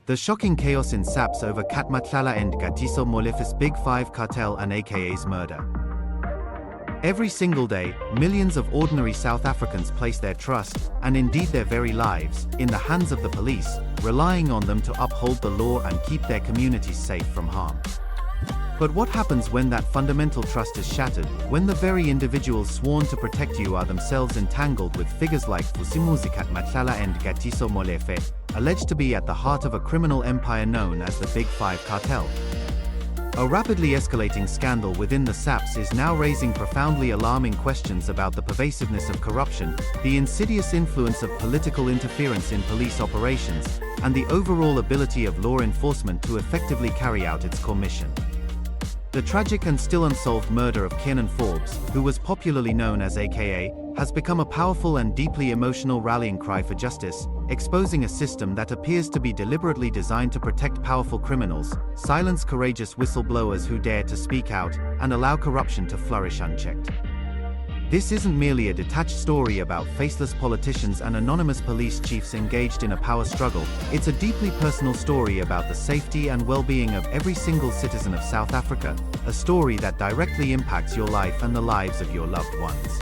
The shocking chaos in SAPS over Matlala and Katiso Molefe's Big Five Cartel and AKA's murder. Every single day, millions of ordinary South Africans place their trust, and indeed their very lives, in the hands of the police, relying on them to uphold the law and keep their communities safe from harm. But what happens when that fundamental trust is shattered, when the very individuals sworn to protect you are themselves entangled with figures like Vusimuzi, Matlala and Katiso Molefe, alleged to be at the heart of a criminal empire known as the Big Five Cartel? A rapidly escalating scandal within the SAPS is now raising profoundly alarming questions about the pervasiveness of corruption, the insidious influence of political interference in police operations, and the overall ability of law enforcement to effectively carry out its core mission. The tragic and still unsolved murder of Kiernan Forbes, who was popularly known as AKA, has become a powerful and deeply emotional rallying cry for justice, exposing a system that appears to be deliberately designed to protect powerful criminals, silence courageous whistleblowers who dare to speak out, and allow corruption to flourish unchecked. This isn't merely a detached story about faceless politicians and anonymous police chiefs engaged in a power struggle, it's a deeply personal story about the safety and well-being of every single citizen of South Africa, a story that directly impacts your life and the lives of your loved ones.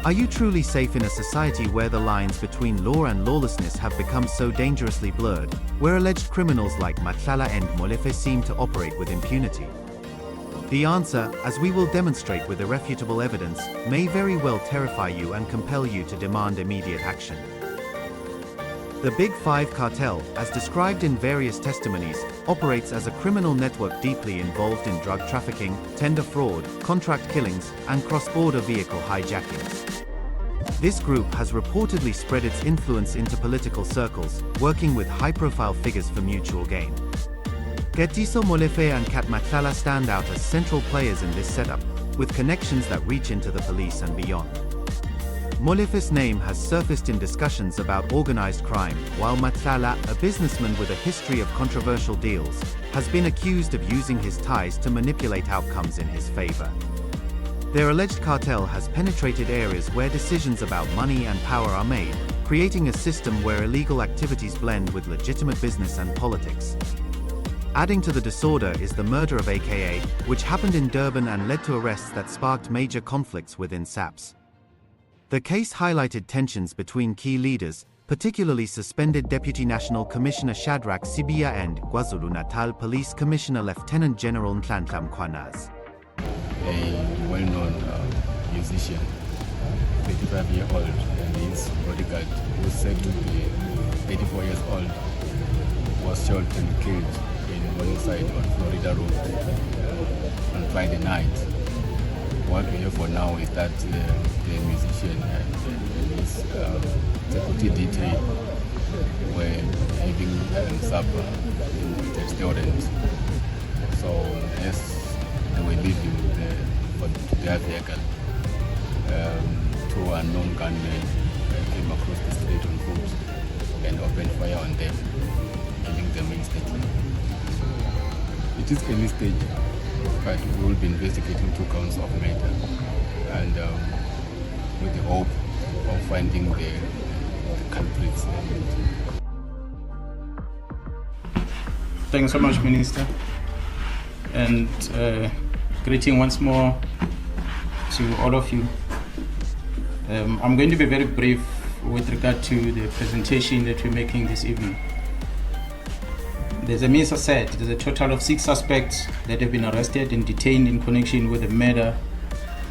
Are you truly safe in a society where the lines between law and lawlessness have become so dangerously blurred, where alleged criminals like Matlala and Molefe seem to operate with impunity? The answer, as we will demonstrate with irrefutable evidence, may very well terrify you and compel you to demand immediate action. The Big Five Cartel, as described in various testimonies, operates as a criminal network deeply involved in drug trafficking, tender fraud, contract killings, and cross-border vehicle hijackings. This group has reportedly spread its influence into political circles, working with high-profile figures for mutual gain. Katiso Molefe and Matlala stand out as central players in this setup, with connections that reach into the police and beyond. Molefe's name has surfaced in discussions about organized crime, while Matlala, a businessman with a history of controversial deals, has been accused of using his ties to manipulate outcomes in his favor. Their alleged cartel has penetrated areas where decisions about money and power are made, creating a system where illegal activities blend with legitimate business and politics. Adding to the disorder is the murder of AKA, which happened in Durban and led to arrests that sparked major conflicts within SAPS. The case highlighted tensions between key leaders, particularly suspended Deputy National Commissioner Shadrach Sibiya and KwaZulu-Natal Police Commissioner Lieutenant General Nhlanhla Mkhwanazi. A well-known musician, 35-year-old, and his bodyguard, who was said to be 84 years old, was shot and killed in Molefe on Florida Road on Friday night. What we have for now is that the musician and his deputy DJ were having supper in the restaurant. So as they were leaving to their vehicle, two unknown gunmen came across the street on foot and opened fire on them, killing them instantly. It is early stage, but we will be investigating 2 counts of murder, and with the hope of finding the culprits. Thanks so much, Minister, and greeting once more to all of you. I'm going to be very brief with regard to the presentation that we're making this evening. As the Minister said, there's a total of 6 suspects that have been arrested and detained in connection with the murder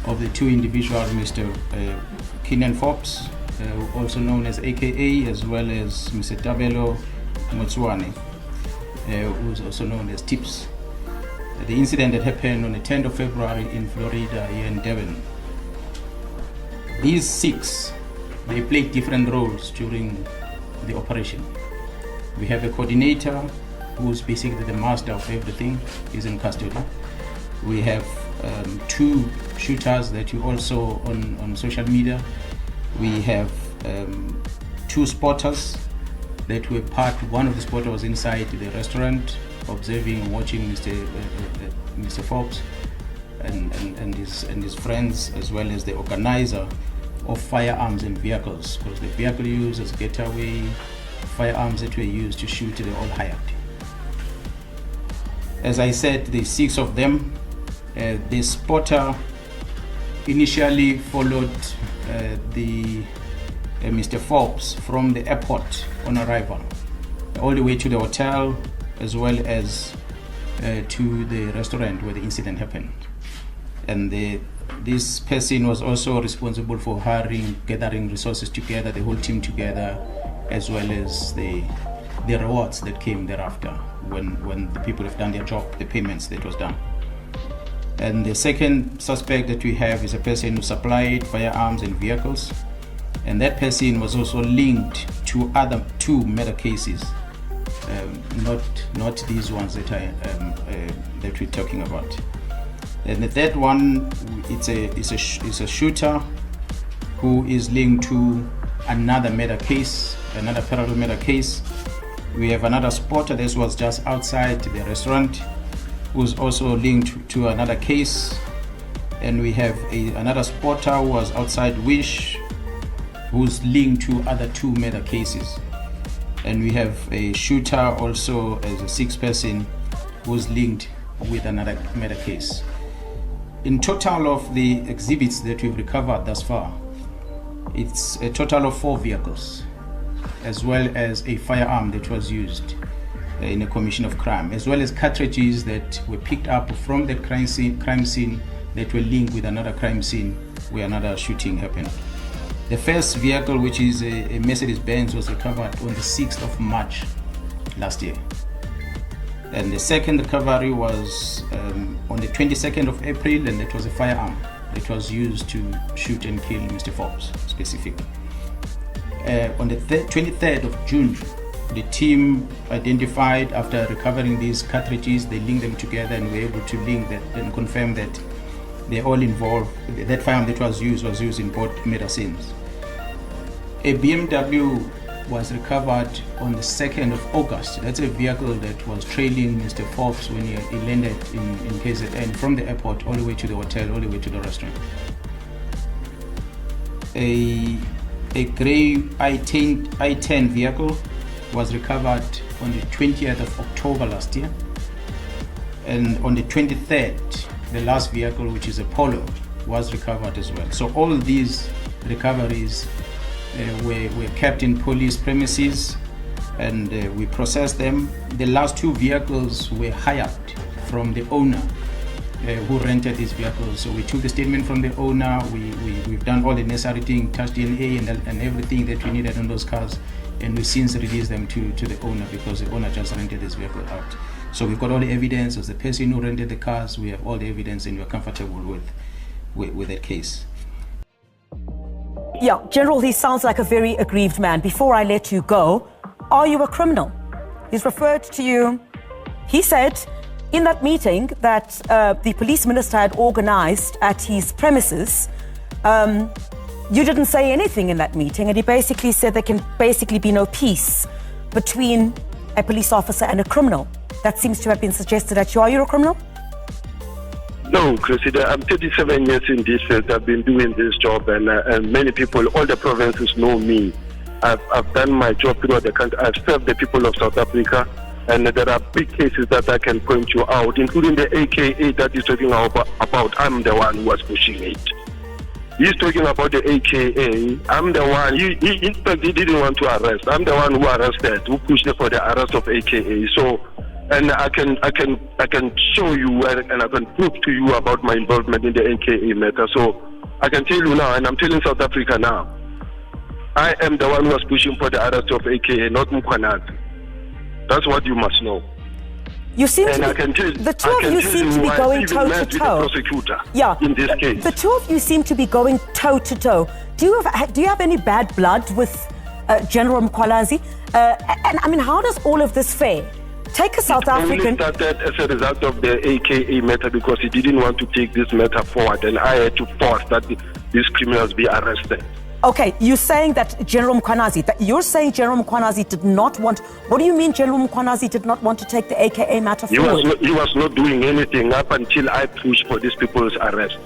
of the 2 individuals, Mr. Kiernan Forbes, also known as AKA, as well as Mr. Tabelo Motswane, who's also known as TIPS. The incident that happened on the 10th of February in Florida, here in Devon. These 6, they played different roles during the operation. We have a coordinator, who's basically the master of everything, is in custody. We have 2 shooters that you also on social media. We have 2 spotters that were one of the spotters was inside the restaurant, observing and watching Mr. Forbes and his friends, as well as the organizer of firearms and vehicles, because the vehicle used as getaway firearms that were used to shoot, they all hired. As I said, the 6 of them. The spotter initially followed Mr. Forbes from the airport on arrival, all the way to the hotel, as well as to the restaurant where the incident happened. And this person was also responsible for gathering resources together, the whole team together, as well as the rewards that came thereafter when the people have done their job, the payments that was done. And the second suspect that we have is a person who supplied firearms and vehicles, and that person was also linked to other 2 murder cases, not these ones that we're talking about. And the third one, it's a shooter who is linked to another murder case, another parallel murder case. We have another spotter that was just outside the restaurant, who's also linked to another case. And we have another spotter who was outside Wish, who's linked to other 2 murder cases. And we have a shooter also as a 6th person who's linked with another murder case. In total of the exhibits that we've recovered thus far, it's a total of 4 vehicles, as well as a firearm that was used in a commission of crime, as well as cartridges that were picked up from the crime scene that were linked with another crime scene where another shooting happened. The first vehicle, which is a Mercedes-Benz, was recovered on the 6th of March last year. And the second recovery was on the 22nd of April, and that was a firearm that was used to shoot and kill Mr. Forbes specifically. On the 23rd of June, the team identified, after recovering these cartridges, they linked them together and were able to link that and confirm that they're all involved. That firearm that was used in both murder scenes. A BMW was recovered on the 2nd of August. That's a vehicle that was trailing Mr. Forbes when he landed in KZN from the airport all the way to the hotel, all the way to the restaurant. A grey I-10 vehicle was recovered on the 20th of October last year. And on the 23rd, the last vehicle, which is a Polo, was recovered as well. So all these recoveries were kept in police premises, and we processed them. The last 2 vehicles were hired from the owner who rented these vehicles. So we took the statement from the owner, we've done all the necessary things, touched DNA and everything that we needed on those cars, and we since released them to the owner, because the owner just rented this vehicle out. So we've got all the evidence of the person who rented the cars. We have all the evidence, and we're comfortable with that case. Yeah, General, he sounds like a very aggrieved man. Before I let you go, are you a criminal? He's referred to you. He said in that meeting that the police minister had organized at his premises, you didn't say anything in that meeting, and he basically said there can basically be no peace between a police officer and a criminal. That seems to have been suggested that you are a criminal? No, Cressida, I'm 37 years in this field. I've been doing this job, and many people, all the provinces know me. I've done my job throughout the country. I've served the people of South Africa, and there are big cases that I can point you out, including the AKA that he's talking about. I'm the one who was pushing it. He's talking about the AKA. I'm the one. He in fact, he didn't want to arrest. I'm the one who arrested, who pushed for the arrest of AKA. So, and I can show you and I can prove to you about my involvement in the AKA matter. So I can tell you now, and I'm telling South Africa now, I am the one who was pushing for the arrest of AKA, not Mkhwanazi. That's what you must know. You seem to be, the two of you seem to be going toe to toe. Yeah, in this case, the two of you seem to be going toe to toe. Do you have any bad blood with General Mkhwanazi? And I mean, how does all of this fare? Take a South African. It only started as a result of the AKA matter because he didn't want to take this matter forward, and I had to force that these criminals be arrested. Okay, you're saying that General Mkhwanazi, you're saying General Mkhwanazi did not want, what do you mean General Mkhwanazi did not want to take the AKA matter forward? He was not doing anything up until I pushed for these people's arrest.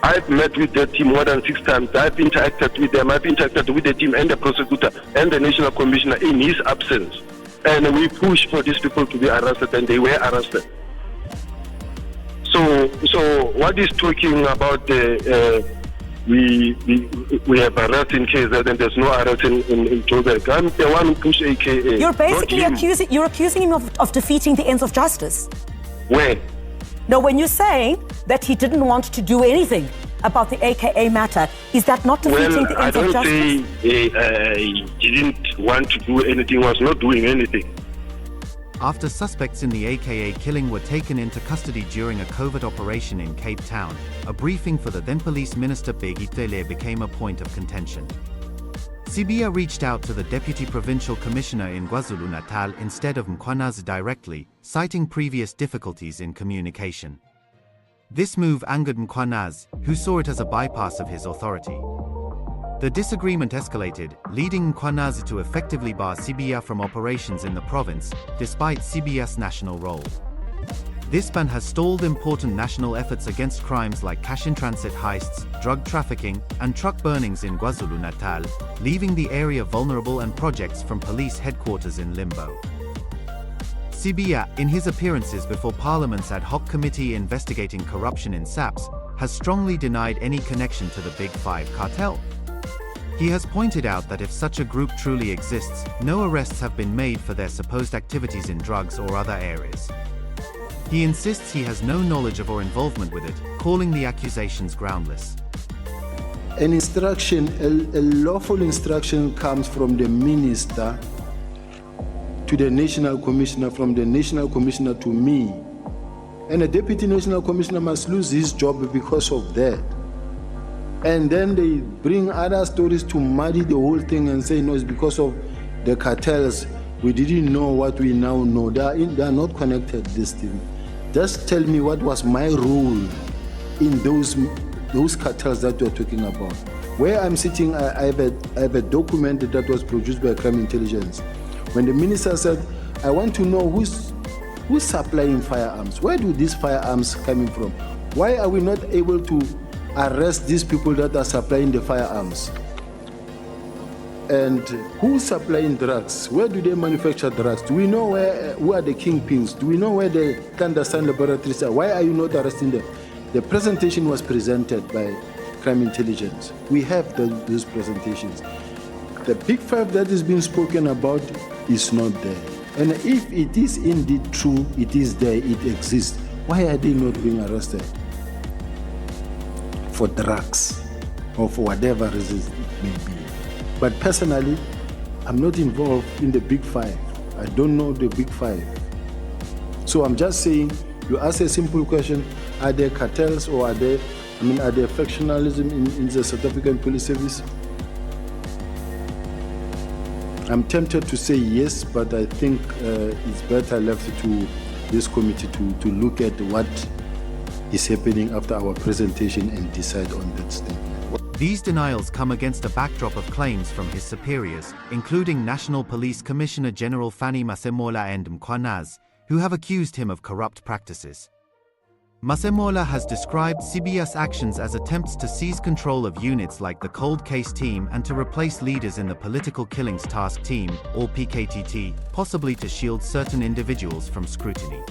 I've met with the team more than 6 times. I've interacted with them. I've interacted with the team and the prosecutor and the National Commissioner in his absence. And we pushed for these people to be arrested, and they were arrested. So what is talking about we have arrest in KZ and there's no arrest in Joburg? I'm the one who pushed AKA. You're basically accusing him of defeating the ends of justice. When? No, when you're saying that he didn't want to do anything about the AKA matter, is that not defeating the ends of justice? I don't say he didn't want to do anything, was not doing anything. After suspects in the AKA killing were taken into custody during a covert operation in Cape Town, a briefing for the then Police Minister Big Five became a point of contention. Sibiya reached out to the Deputy Provincial Commissioner in KwaZulu-Natal instead of Mkhwanazi directly, citing previous difficulties in communication. This move angered Mkhwanazi, who saw it as a bypass of his authority. The disagreement escalated, leading Mkhwanazi to effectively bar Sibiya from operations in the province, despite Sibiya's national role. This ban has stalled important national efforts against crimes like cash-in-transit heists, drug trafficking, and truck burnings in KwaZulu-Natal, leaving the area vulnerable and projects from police headquarters in limbo. Sibiya, in his appearances before Parliament's ad hoc committee investigating corruption in SAPS, has strongly denied any connection to the Big Five Cartel. He has pointed out that if such a group truly exists, no arrests have been made for their supposed activities in drugs or other areas. He insists he has no knowledge of or involvement with it, calling the accusations groundless. An instruction, a lawful instruction comes from the minister to the National Commissioner, from the National Commissioner to me. And a Deputy National Commissioner must lose his job because of that. And then they bring other stories to muddy the whole thing and say, no, it's because of the cartels. We didn't know what we now know. They are not connected, this thing. Just tell me what was my role in those cartels that you're talking about. Where I'm sitting, I have a document that was produced by Crime Intelligence. When the minister said, I want to know who's supplying firearms. Where do these firearms coming from? Why are we not able to arrest these people that are supplying the firearms? And who's supplying drugs? Where do they manufacture drugs? Do we know who are the kingpins? Do we know where the clandestine laboratories are? Why are you not arresting them? The presentation was presented by Crime Intelligence. We have those presentations. The Big Five that is being spoken about is not there. And if it is indeed true, it is there, it exists, why are they not being arrested? For drugs or for whatever reason it may be. But personally, I'm not involved in the Big Five. I don't know the Big Five. So I'm just saying, you ask a simple question, are there cartels or are there factionalism in the South African Police Service? I'm tempted to say yes, but I think it's better left to this committee to look at what is happening after our presentation and decide on that statement. These denials come against a backdrop of claims from his superiors, including National Police Commissioner General Fanny Matlala and Mkhwanazi, who have accused him of corrupt practices. Matlala has described Sibiya's actions as attempts to seize control of units like the Cold Case Team and to replace leaders in the Political Killings Task Team, or PKTT, possibly to shield certain individuals from scrutiny.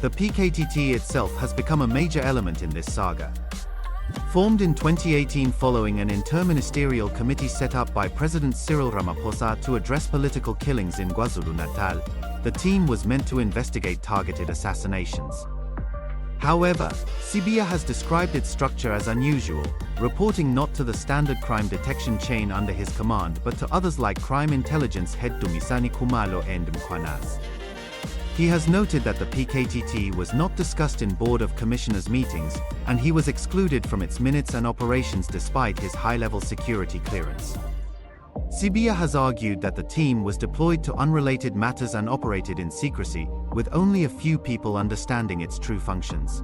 The PKTT itself has become a major element in this saga. Formed in 2018 following an interministerial committee set up by President Cyril Ramaphosa to address political killings in KwaZulu-Natal, the team was meant to investigate targeted assassinations. However, Sibiya has described its structure as unusual, reporting not to the standard crime detection chain under his command but to others like Crime Intelligence head Dumisani Khumalo and Mkhwanazi. He has noted that the PKTT was not discussed in Board of Commissioners meetings, and he was excluded from its minutes and operations despite his high-level security clearance. Sibiya has argued that the team was deployed to unrelated matters and operated in secrecy, with only a few people understanding its true functions.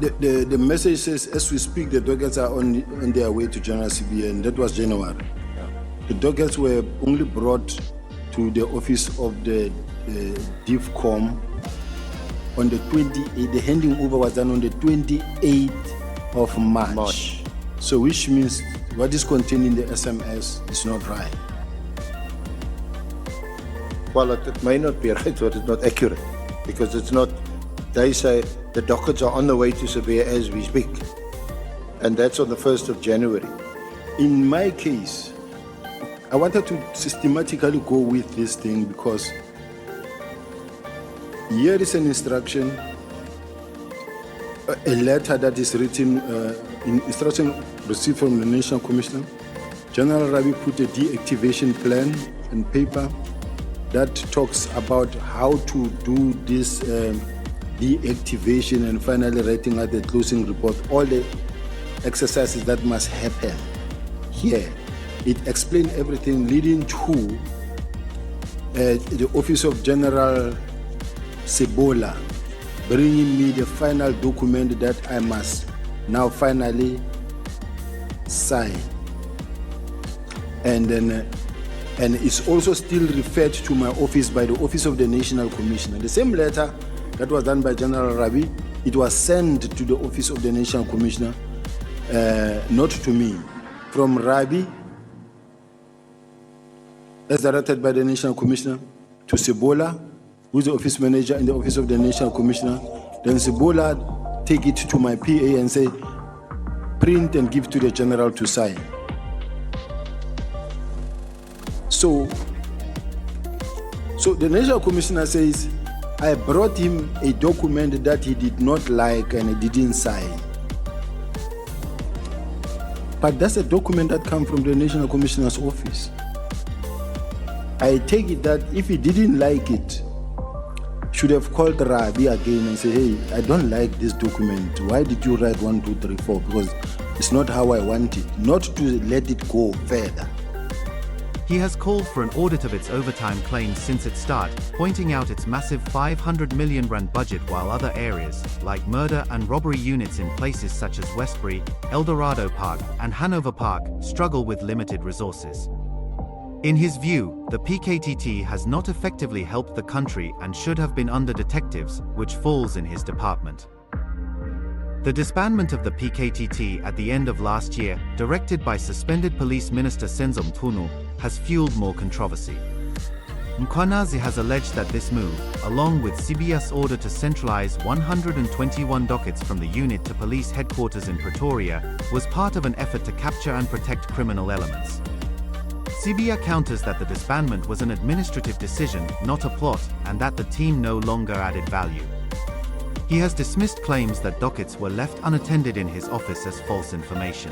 The message says, as we speak, the dockets are on their way to General Sibiya, and that was January. The dockets were only brought to the office of the DIFCOM on the 28th. The handing over was done on the 28th of March. So which means what is contained in the SMS is not right. Well, it may not be right, but it's not accurate, because it's not, they say the dockets are on the way to Sibiya as we speak, and that's on the 1st of January. In my case, I wanted to systematically go with this thing because here is an instruction, a letter that is written, instruction received from the National Commissioner. General Rabi put a deactivation plan in paper that talks about how to do this deactivation, and finally writing out the closing report, all the exercises that must happen here. It explained everything leading to the Office of General Sebola bringing me the final document that I must now finally sign. And then and it's also still referred to my office by the Office of the National Commissioner. The same letter that was done by General Rabi, it was sent to the Office of the National Commissioner, not to me, from Rabi, as directed by the National Commissioner, to Sebola, who is the office manager in the Office of the National Commissioner. Then Sebola take it to my PA and say, print and give to the General to sign. So the National Commissioner says, I brought him a document that he did not like and he didn't sign. But that's a document that comes from the National Commissioner's office. I take it that if he didn't like it, should have called Rabi again and say, hey, I don't like this document. Why did you write 1, 2, 3, 4? Because it's not how I want it. Not to let it go further. He has called for an audit of its overtime claims since its start, pointing out its massive 500 million rand budget, while other areas, like murder and robbery units in places such as Westbury, Eldorado Park, and Hanover Park, struggle with limited resources. In his view, the PKTT has not effectively helped the country and should have been under detectives, which falls in his department. The disbandment of the PKTT at the end of last year, directed by suspended Police Minister Senzo Mchunu, has fueled more controversy. Mkhwanazi has alleged that this move, along with Sibiya's order to centralize 121 dockets from the unit to police headquarters in Pretoria, was part of an effort to capture and protect criminal elements. Sibiya counters that the disbandment was an administrative decision, not a plot, and that the team no longer added value. He has dismissed claims that dockets were left unattended in his office as false information.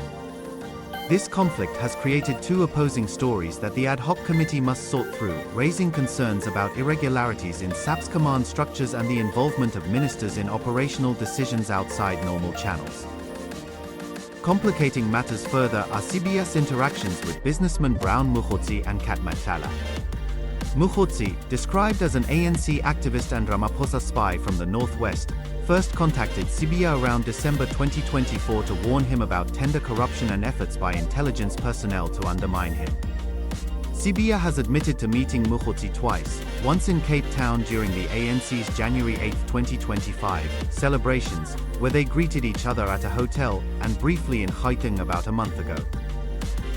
This conflict has created two opposing stories that the ad hoc committee must sort through, raising concerns about irregularities in SAPS command structures and the involvement of ministers in operational decisions outside normal channels. Complicating matters further are Sibiya's interactions with businessmen Brown Mkhwanazi and Matlala. Mkhwanazi, described as an ANC activist and Ramaphosa spy from the northwest, first contacted Sibiya around December 2024 to warn him about tender corruption and efforts by intelligence personnel to undermine him. Sibiya has admitted to meeting Mkhwanazi twice, once in Cape Town during the ANC's January 8, 2025 celebrations, where they greeted each other at a hotel, and briefly in Gauteng about a month ago.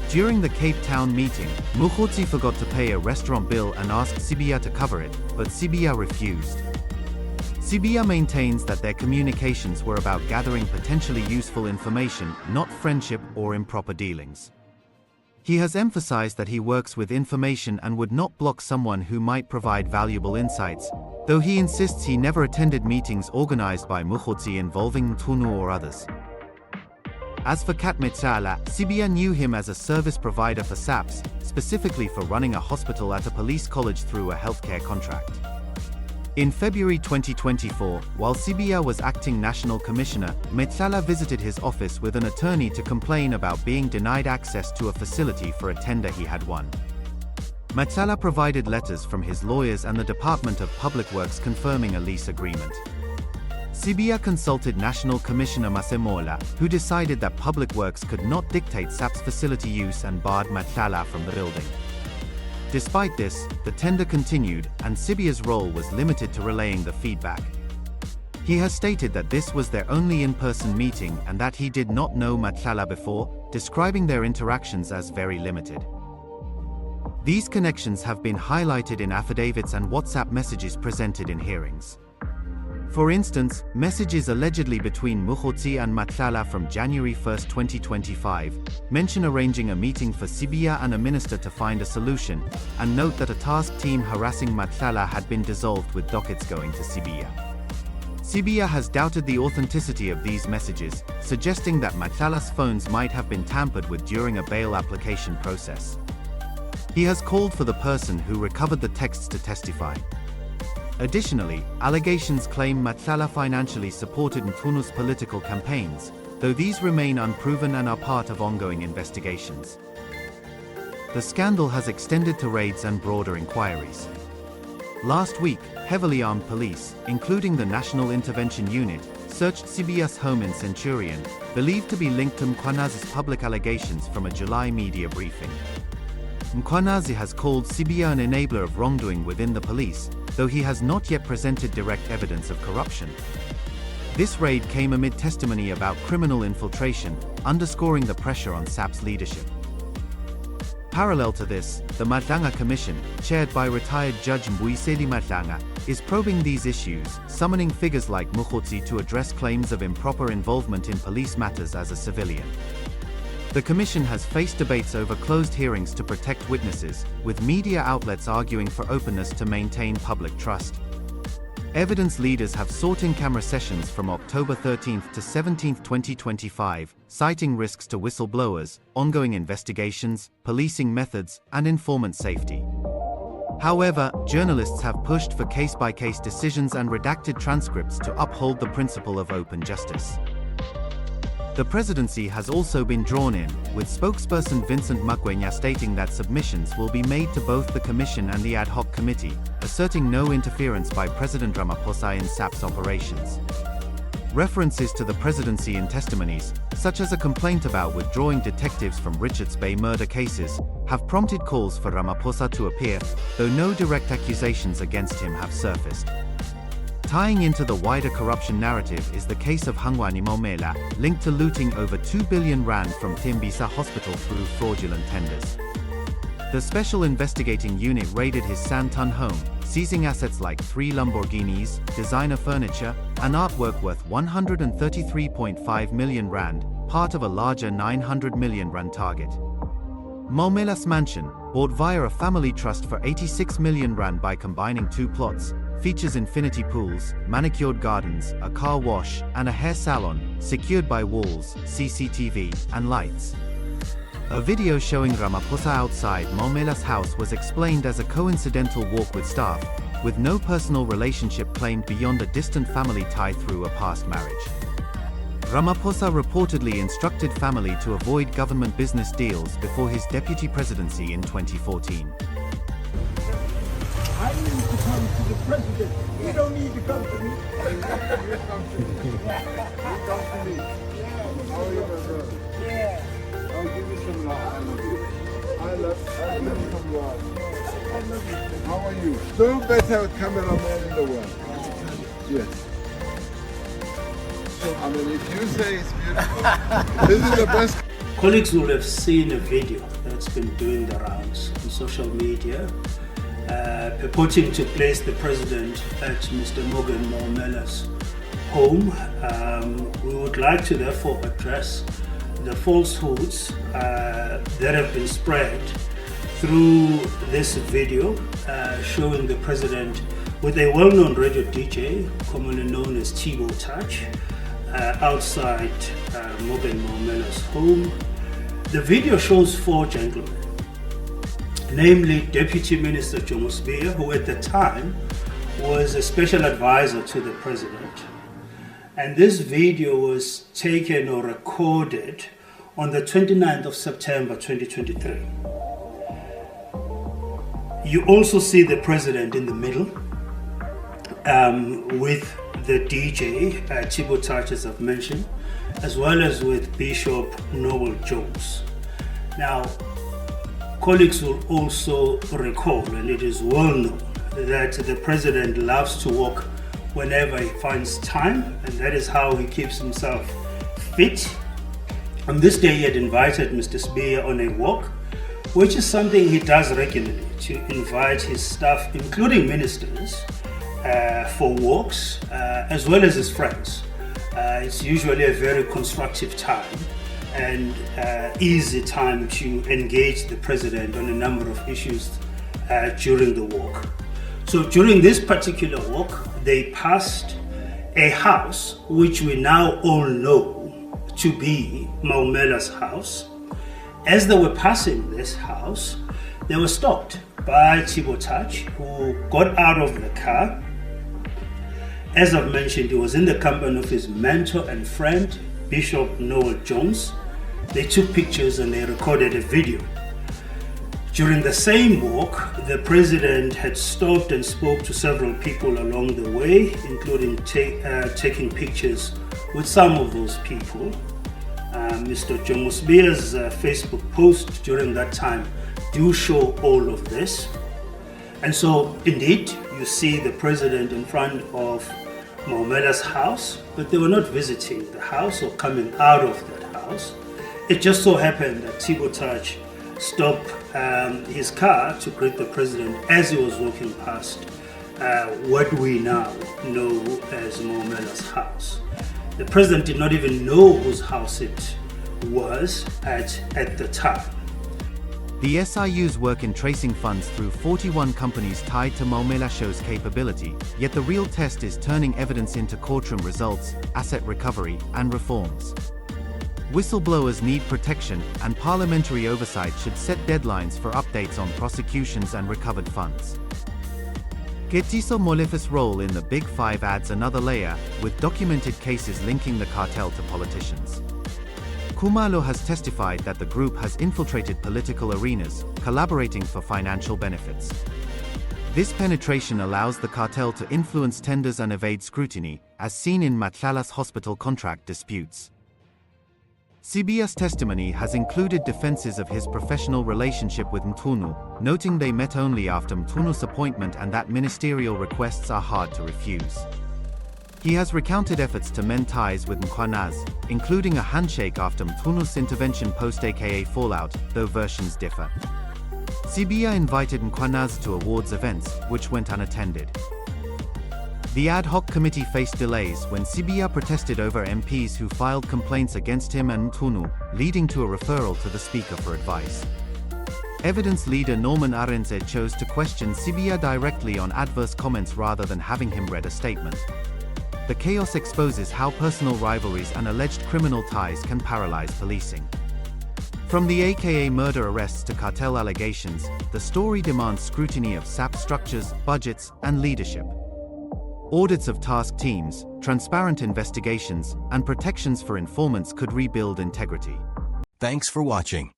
During the Cape Town meeting, Mkhwanazi forgot to pay a restaurant bill and asked Sibiya to cover it, but Sibiya refused. Sibiya maintains that their communications were about gathering potentially useful information, not friendship or improper dealings. He has emphasized that he works with information and would not block someone who might provide valuable insights, though he insists he never attended meetings organized by Mkhwanazi involving Mchunu or others. As for Matlala, Sibiya knew him as a service provider for SAPS, specifically for running a hospital at a police college through a healthcare contract. In February 2024, while Sibiya was acting National Commissioner, Matlala visited his office with an attorney to complain about being denied access to a facility for a tender he had won. Matlala provided letters from his lawyers and the Department of Public Works confirming a lease agreement. Sibiya consulted National Commissioner Masemola, who decided that Public Works could not dictate SAPS facility use and barred Matlala from the building. Despite this, the tender continued, and Sibiya's role was limited to relaying the feedback. He has stated that this was their only in-person meeting and that he did not know Matlala before, describing their interactions as very limited. These connections have been highlighted in affidavits and WhatsApp messages presented in hearings. For instance, messages allegedly between Mkhwanazi and Matlala from January 1, 2025, mention arranging a meeting for Sibiya and a minister to find a solution, and note that a task team harassing Matlala had been dissolved with dockets going to Sibiya. Sibiya has doubted the authenticity of these messages, suggesting that Matlala's phones might have been tampered with during a bail application process. He has called for the person who recovered the texts to testify. Additionally, allegations claim Matlala financially supported Mkhwanuzi's political campaigns, though these remain unproven and are part of ongoing investigations. The scandal has extended to raids and broader inquiries. Last week, heavily armed police, including the National Intervention Unit, searched Sibiya's home in Centurion, believed to be linked to Mkhwanazi's public allegations from a July media briefing. Mkhwanazi has called Sibiya an enabler of wrongdoing within the police, though he has not yet presented direct evidence of corruption. This raid came amid testimony about criminal infiltration, underscoring the pressure on SAPS leadership. Parallel to this, the Nhlanhla Commission, chaired by retired Judge Vusimuzi Nhlanhla, is probing these issues, summoning figures like Mkhwanazi to address claims of improper involvement in police matters as a civilian. The Commission has faced debates over closed hearings to protect witnesses, with media outlets arguing for openness to maintain public trust. Evidence leaders have sought in-camera sessions from October 13 to 17, 2025, citing risks to whistleblowers, ongoing investigations, policing methods, and informant safety. However, journalists have pushed for case-by-case decisions and redacted transcripts to uphold the principle of open justice. The presidency has also been drawn in, with spokesperson Vincent Mkhwanazi stating that submissions will be made to both the Commission and the ad hoc committee, asserting no interference by President Ramaphosa in SAPS operations. References to the presidency in testimonies, such as a complaint about withdrawing detectives from Richards Bay murder cases, have prompted calls for Ramaphosa to appear, though no direct accusations against him have surfaced. Tying into the wider corruption narrative is the case of Nhlanhla, linked to looting over 2 billion rand from Tembisa Hospital through fraudulent tenders. The Special Investigating Unit raided his Sandton home, seizing assets like 3 Lamborghinis, designer furniture, and artwork worth 133.5 million rand, part of a larger 900 million rand target. Nhlanhla's mansion, bought via a family trust for 86 million rand by combining 2 plots, features infinity pools, manicured gardens, a car wash, and a hair salon, secured by walls, CCTV, and lights. A video showing Ramaphosa outside Nhlanhla's house was explained as a coincidental walk with staff, with no personal relationship claimed beyond a distant family tie through a past marriage. Ramaphosa reportedly instructed family to avoid government business deals before his deputy presidency in 2014. I need to come to the president. You don't need to come to me. You come to me. How are you, my brother? Yeah. I'll give you some love. I love you. I love you some love. I love you. How are you? Still better cameraman in the world. Yes. I mean, if you say it's beautiful, this is the best. Colleagues will have seen a video that's been doing the rounds on social media, purporting to place the president at Mr. Morgan Nhlanhla's home. We would like to therefore address the falsehoods that have been spread through this video showing the president with a well-known radio DJ, commonly known as Thibo Touch, outside Morgan Nhlanhla's home. The video shows 4 gentlemen, namely Deputy Minister Jomo Sibiya, who at the time was a special advisor to the president. And this video was taken or recorded on the 29th of September 2023. You also see the president in the middle with the DJ, Thibo Touch, as I've mentioned, as well as with Bishop Noel Jones. Now, colleagues will also recall, and it is well known, that the president loves to walk whenever he finds time, and that is how he keeps himself fit. On this day, he had invited Mr. Sibiya on a walk, which is something he does regularly, to invite his staff, including ministers, for walks, as well as his friends. It's usually a very constructive time and easy time to engage the president on a number of issues during the walk. So during this particular walk, they passed a house which we now all know to be Maumela's house. As they were passing this house, they were stopped by Thibaut, who got out of the car. As I've mentioned, he was in the company of his mentor and friend, Bishop Noel Jones. They took pictures and they recorded a video. During the same walk, the president had stopped and spoke to several people along the way, including taking pictures with some of those people. Mr. Jomo Sibiya's Facebook post during that time do show all of this. And so, indeed, you see the president in front of Maumela's house, but they were not visiting the house or coming out of that house. It just so happened that Thibaut stopped his car to greet the president as he was walking past what we now know as Maumela's house. The president did not even know whose house it was at the time. The SIU's work in tracing funds through 41 companies tied to Maumela shows capability, yet the real test is turning evidence into courtroom results, asset recovery, and reforms. Whistleblowers need protection, and parliamentary oversight should set deadlines for updates on prosecutions and recovered funds. Katiso Molefe's role in the Big Five adds another layer, with documented cases linking the cartel to politicians. Khumalo has testified that the group has infiltrated political arenas, collaborating for financial benefits. This penetration allows the cartel to influence tenders and evade scrutiny, as seen in Matlala's hospital contract disputes. Sibiya's testimony has included defenses of his professional relationship with Mchunu, noting they met only after Mchunu's appointment and that ministerial requests are hard to refuse. He has recounted efforts to mend ties with Mkhwanazi, including a handshake after Mchunu's intervention post-AKA fallout, though versions differ. Sibiya invited Mkhwanazi to awards events, which went unattended. The ad hoc committee faced delays when Sibiya protested over MPs who filed complaints against him and Mchunu, leading to a referral to the Speaker for advice. Evidence leader Norman Arendse chose to question Sibiya directly on adverse comments rather than having him read a statement. The chaos exposes how personal rivalries and alleged criminal ties can paralyze policing. From the AKA murder arrests to cartel allegations, the story demands scrutiny of SAPS structures, budgets, and leadership. Audits of task teams, transparent investigations, and protections for informants could rebuild integrity. Thanks for watching.